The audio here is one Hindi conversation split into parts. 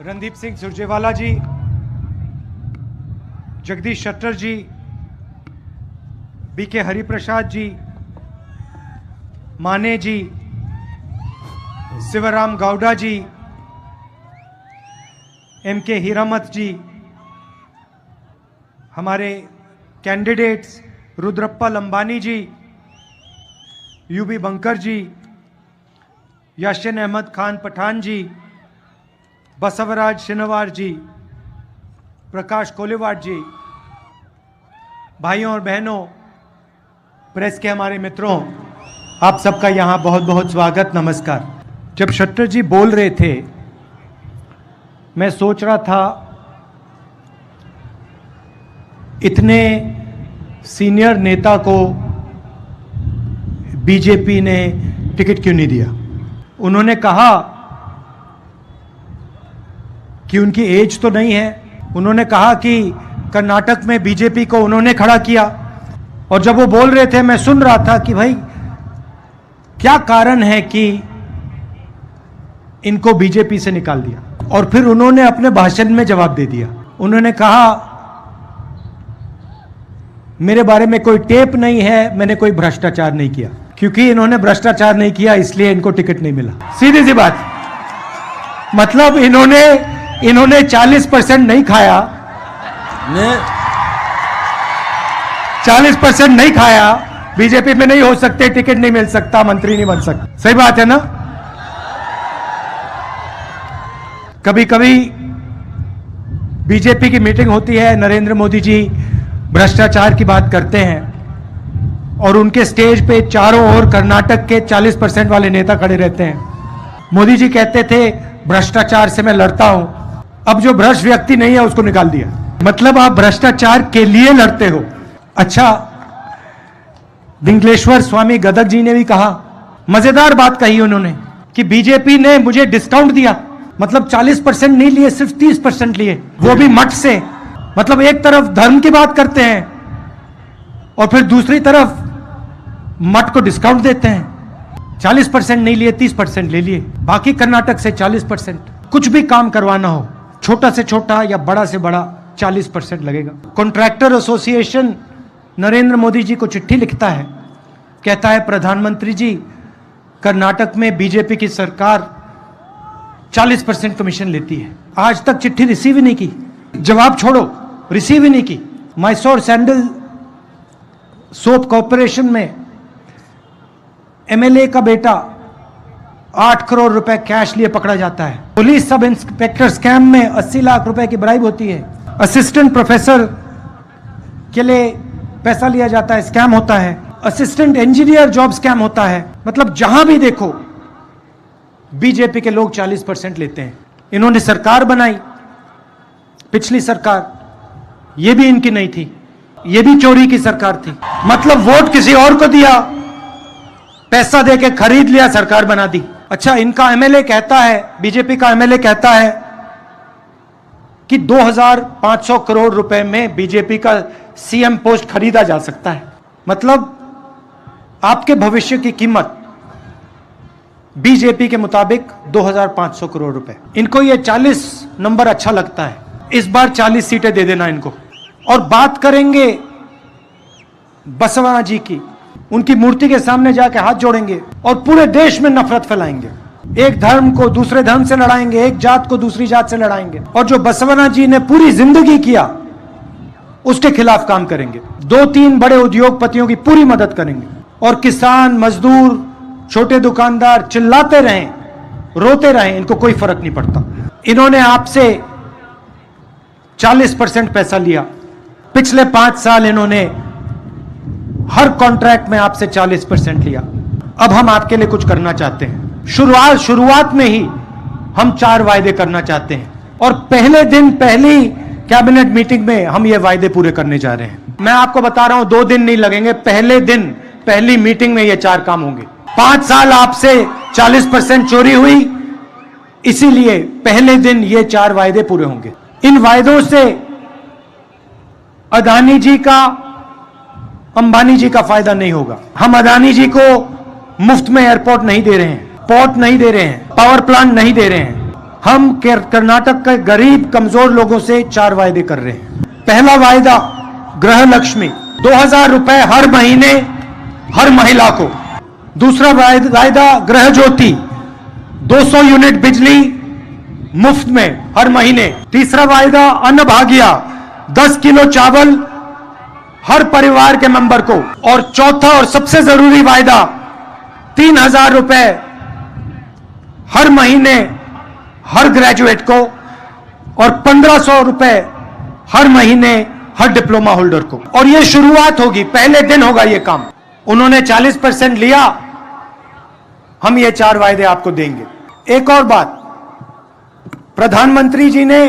रणदीप सिंह सुरजेवाला जी, जगदीश शट्टर जी, बीके हरिप्रसाद जी, माने जी, शिवराम गौड़ा जी, एमके हीरामत जी, हमारे कैंडिडेट्स रुद्रप्पा लंबानी जी, यूबी बंकर जी, यासिन अहमद खान पठान जी, बसवराज शिनवार जी, प्रकाश कोलीवाड़ जी, भाइयों और बहनों, प्रेस के हमारे मित्रों, आप सबका यहाँ बहुत बहुत स्वागत, नमस्कार। जब शट्टर जी बोल रहे थे, मैं सोच रहा था इतने सीनियर नेता को बीजेपी ने टिकट क्यों नहीं दिया। उन्होंने कहा कि उनकी एज तो नहीं है। उन्होंने कहा कि कर्नाटक में बीजेपी को उन्होंने खड़ा किया, और जब वो बोल रहे थे मैं सुन रहा था कि भाई क्या कारण है कि इनको बीजेपी से निकाल दिया। और फिर उन्होंने अपने भाषण में जवाब दे दिया। उन्होंने कहा मेरे बारे में कोई टेप नहीं है, मैंने कोई भ्रष्टाचार नहीं किया। क्योंकि इन्होंने भ्रष्टाचार नहीं किया इसलिए इनको टिकट नहीं मिला। सीधी सी बात। मतलब इन्होंने 40% नहीं खाया, 40% नहीं खाया, बीजेपी में नहीं हो सकते, टिकट नहीं मिल सकता, मंत्री नहीं बन सकता। सही बात है ना। कभी कभी बीजेपी की मीटिंग होती है, नरेंद्र मोदी जी भ्रष्टाचार की बात करते हैं और उनके स्टेज पे चारों ओर कर्नाटक के 40% वाले नेता खड़े रहते हैं। मोदी जी कहते थे भ्रष्टाचार से मैं लड़ता हूं, अब जो भ्रष्ट व्यक्ति नहीं है उसको निकाल दिया। मतलब आप भ्रष्टाचार के लिए लड़ते हो। अच्छा, विंगलेश्वर स्वामी गदग जी ने भी कहा, मजेदार बात कही उन्होंने कि बीजेपी ने मुझे डिस्काउंट दिया। मतलब 40% नहीं लिए, सिर्फ 30% लिए, वो भी मठ से। मतलब एक तरफ धर्म की बात करते हैं और फिर दूसरी तरफ मठ को डिस्काउंट देते हैं। 40% नहीं लिए, 30% ले लिए, बाकी कर्नाटक से 40%। कुछ भी काम करवाना हो, छोटा से छोटा या बड़ा से बड़ा, 40% लगेगा। कॉन्ट्रैक्टर एसोसिएशन नरेंद्र मोदी जी को चिट्ठी लिखता है, कहता है प्रधानमंत्री जी, कर्नाटक में बीजेपी की सरकार 40% कमीशन लेती है। आज तक चिट्ठी रिसीव ही नहीं की, जवाब छोड़ो, रिसीव ही नहीं की। मैसूर सैंडल सोप कॉर्पोरेशन में एमएलए का बेटा 8 करोड़ रुपए कैश लिए पकड़ा जाता है। पुलिस सब इंस्पेक्टर स्कैम में 80 लाख रुपए की ब्राइब होती है। असिस्टेंट प्रोफेसर के लिए पैसा लिया जाता है, स्कैम होता है। असिस्टेंट इंजीनियर जॉब स्कैम होता है। मतलब जहां भी देखो बीजेपी के लोग 40% लेते हैं। इन्होंने सरकार बनाई, पिछली सरकार, ये भी इनकी नहीं थी, ये भी चोरी की सरकार थी। मतलब वोट किसी और को दिया, पैसा देके खरीद लिया, सरकार बना दी। अच्छा, इनका एमएलए कहता है, बीजेपी का एमएलए कहता है कि 2500 करोड़ रुपए में बीजेपी का सीएम पोस्ट खरीदा जा सकता है। मतलब आपके भविष्य की कीमत बीजेपी के मुताबिक 2500 करोड़ रुपए। इनको ये 40 नंबर अच्छा लगता है, इस बार 40 सीटें दे देना इनको। और बात करेंगे बसवराज जी की, उनकी मूर्ति के सामने जाके हाथ जोड़ेंगे और पूरे देश में नफरत फैलाएंगे। एक धर्म को दूसरे धर्म से लड़ाएंगे, एक जात को दूसरी जात से लड़ाएंगे, और जो बसवराज जी ने पूरी जिंदगी किया उसके खिलाफ काम करेंगे। 2-3 बड़े उद्योगपतियों की पूरी मदद करेंगे, और किसान, मजदूर, छोटे दुकानदार चिल्लाते रहें, रोते रहें, इनको कोई फर्क नहीं पड़ता। इन्होंने आपसे 40% पैसा लिया। पिछले 5 साल इन्होंने हर कॉन्ट्रैक्ट में आपसे 40% लिया। अब हम आपके लिए कुछ करना चाहते हैं। शुरुआत में ही हम 4 वायदे करना चाहते हैं, और पहले दिन, पहली कैबिनेट मीटिंग में हम ये वायदे पूरे करने जा रहे हैं। मैं आपको बता रहा हूं, 2 दिन नहीं लगेंगे, पहले दिन, पहली मीटिंग में ये 4 काम होंगे। 5 साल आपसे 40% चोरी हुई, इसीलिए पहले दिन ये 4 वायदे पूरे होंगे। इन वायदों से अदानी जी का, अंबानी जी का फायदा नहीं होगा। हम अदानी जी को मुफ्त में एयरपोर्ट नहीं दे रहे हैं, पोर्ट नहीं दे रहे हैं, पावर प्लांट नहीं दे रहे हैं। हम कर्नाटक के गरीब कमजोर लोगों से 4 वायदे कर रहे हैं। पहला वायदा गृह लक्ष्मी 2000 रुपए हर महीने हर महिला को। दूसरा वायदा गृह ज्योति 200 यूनिट बिजली मुफ्त में हर महीने। तीसरा वायदा अन्न भाग्य 10 किलो चावल हर परिवार के मेंबर को। और चौथा और सबसे जरूरी वायदा 3000 रुपए हर महीने हर ग्रेजुएट को और 1500 रुपए हर महीने हर डिप्लोमा होल्डर को। और यह शुरुआत होगी, पहले दिन होगा यह काम। उन्होंने 40% लिया, हम ये 4 वायदे आपको देंगे। एक और बात, प्रधानमंत्री जी ने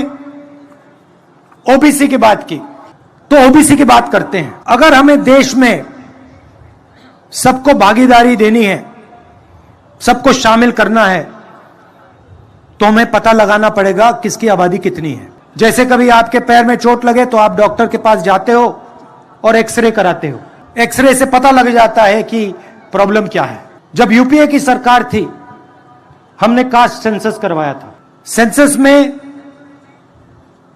ओबीसी की बात की, तो ओबीसी की बात करते हैं। अगर हमें देश में सबको भागीदारी देनी है, सबको शामिल करना है, तो हमें पता लगाना पड़ेगा किसकी आबादी कितनी है। जैसे कभी आपके पैर में चोट लगे तो आप डॉक्टर के पास जाते हो और एक्सरे कराते हो। एक्सरे से पता लग जाता है कि प्रॉब्लम क्या है। जब यूपीए की सरकार थी, हमने कास्ट सेंसस करवाया था। सेंसस में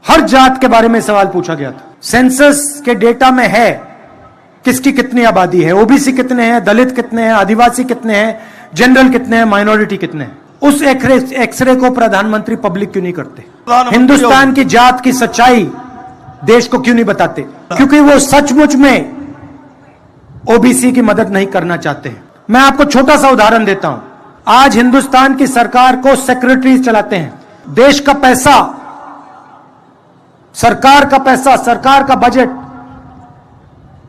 हर जात के बारे में सवाल पूछा गया था। सेंसस के डेटा में है किसकी कितनी आबादी है, ओबीसी कितने हैं, दलित कितने हैं, आदिवासी कितने हैं, जनरल कितने हैं, माइनॉरिटी कितने हैं। उस एक्सरे को प्रधानमंत्री पब्लिक क्यों नहीं करते? हिंदुस्तान की जात की सच्चाई देश को क्यों नहीं बताते? क्योंकि वो सचमुच में ओबीसी की मदद नहीं करना चाहते हैं। मैं आपको छोटा सा उदाहरण देता हूं। आज हिंदुस्तान की सरकार को सेक्रेटरीज चलाते हैं। देश का पैसा, सरकार का पैसा, सरकार का बजट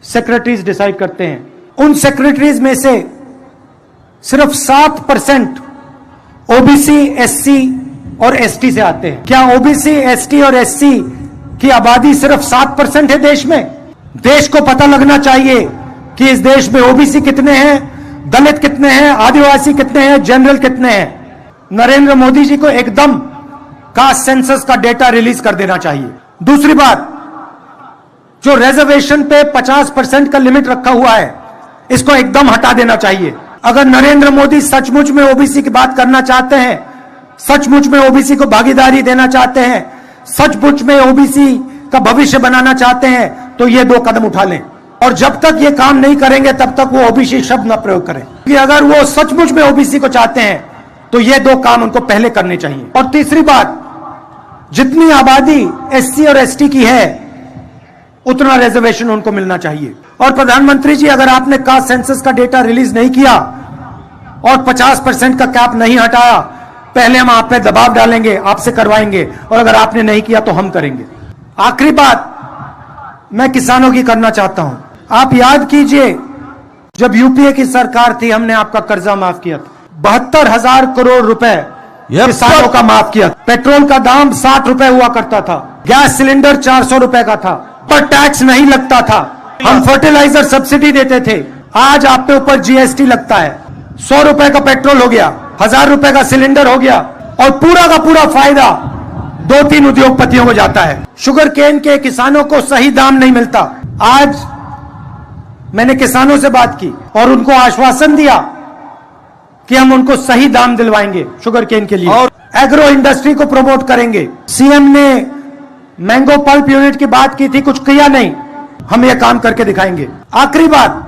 सेक्रेटरीज डिसाइड करते हैं। उन सेक्रेटरीज में से सिर्फ 7% ओबीसी, एससी और एसटी से आते हैं। क्या ओबीसी, एसटी और एससी की आबादी सिर्फ 7% है देश में? देश को पता लगना चाहिए कि इस देश में ओबीसी कितने हैं, दलित कितने हैं, आदिवासी कितने हैं, जनरल कितने हैं। नरेंद्र मोदी जी को एकदम कास्ट सेंसस का डेटा रिलीज कर देना चाहिए। दूसरी बात, जो रिजर्वेशन पे 50% का लिमिट रखा हुआ है, इसको एकदम हटा देना चाहिए। अगर नरेंद्र मोदी सचमुच में ओबीसी की बात करना चाहते हैं, सचमुच में ओबीसी को भागीदारी देना चाहते हैं, सचमुच में ओबीसी का भविष्य बनाना चाहते हैं, तो ये 2 कदम उठा लें। और जब तक ये काम नहीं करेंगे तब तक वो ओबीसी शब्द न प्रयोग करें। कि अगर वो सचमुच में ओबीसी को चाहते हैं तो ये 2 काम उनको पहले करने चाहिए। और तीसरी बात, जितनी आबादी एससी और एसटी की है उतना रिजर्वेशन उनको मिलना चाहिए। और प्रधानमंत्री जी, अगर आपने कास्ट सेंसस का डेटा रिलीज नहीं किया और 50% का कैप नहीं हटाया, पहले हम आप पे दबाव डालेंगे, आपसे करवाएंगे, और अगर आपने नहीं किया तो हम करेंगे। आखिरी बात मैं किसानों की करना चाहता हूं। आप याद कीजिए, जब यूपीए की सरकार थी, हमने आपका कर्जा माफ किया था। 72,000 करोड़ रुपए किसानों का माफ किया। पेट्रोल का दाम 60 रुपए हुआ करता था, गैस सिलेंडर 400 रुपए का था, पर टैक्स नहीं लगता था। हम फर्टिलाइजर सब्सिडी देते थे। आज आप पे ऊपर जीएसटी लगता है। 100 रुपए का पेट्रोल हो गया, 1000 रुपए का सिलेंडर हो गया, और पूरा का पूरा फायदा 2-3 उद्योगपतियों को जाता है। शुगर केन के किसानों को सही दाम नहीं मिलता। आज मैंने किसानों से बात की और उनको आश्वासन दिया कि हम उनको सही दाम दिलवाएंगे शुगर केन के लिए, और एग्रो इंडस्ट्री को प्रमोट करेंगे। सीएम ने मैंगो पल्प यूनिट की बात की थी, कुछ किया नहीं। हम यह काम करके दिखाएंगे। आखिरी बात,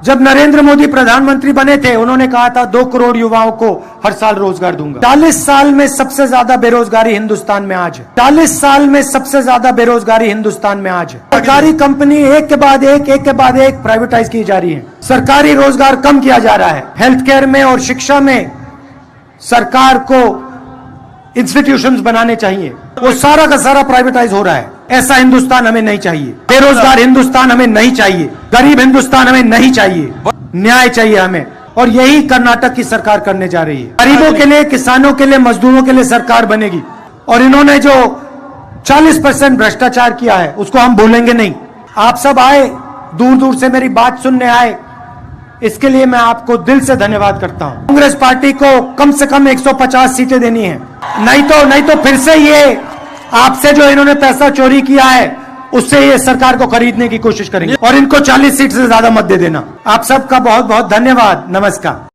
जब नरेंद्र मोदी प्रधानमंत्री बने थे, उन्होंने कहा था 2 करोड़ युवाओं को हर साल रोजगार दूंगा। 40 साल में सबसे ज्यादा बेरोजगारी हिंदुस्तान में आज है। 40 साल में सबसे ज्यादा बेरोजगारी हिंदुस्तान में आज है। सरकारी कंपनी एक के बाद एक प्राइवेटाइज की जा रही है। सरकारी रोजगार कम किया जा रहा है। हेल्थ केयर में और शिक्षा में सरकार को इंस्टीट्यूशंस बनाने चाहिए, वो सारा का सारा प्राइवेटाइज हो रहा है। ऐसा हिंदुस्तान हमें नहीं चाहिए। बेरोजगार हिंदुस्तान हमें नहीं चाहिए। गरीब हिंदुस्तान हमें नहीं चाहिए। न्याय चाहिए हमें, और यही कर्नाटक की सरकार करने जा रही है। गरीबों के लिए, किसानों के लिए, मजदूरों के लिए सरकार बनेगी। और इन्होंने जो 40% भ्रष्टाचार किया है उसको हम भूलेंगे नहीं। आप सब आए, दूर दूर से मेरी बात सुनने आए, इसके लिए मैं आपको दिल से धन्यवाद करता हूं। कांग्रेस पार्टी को कम से कम 150 सीटें देनी है, नहीं तो फिर से ये आपसे जो इन्होंने पैसा चोरी किया है उससे ये सरकार को खरीदने की कोशिश करेंगे, और इनको 40 सीट से ज्यादा मत दे देना। आप सबका बहुत बहुत धन्यवाद। नमस्कार।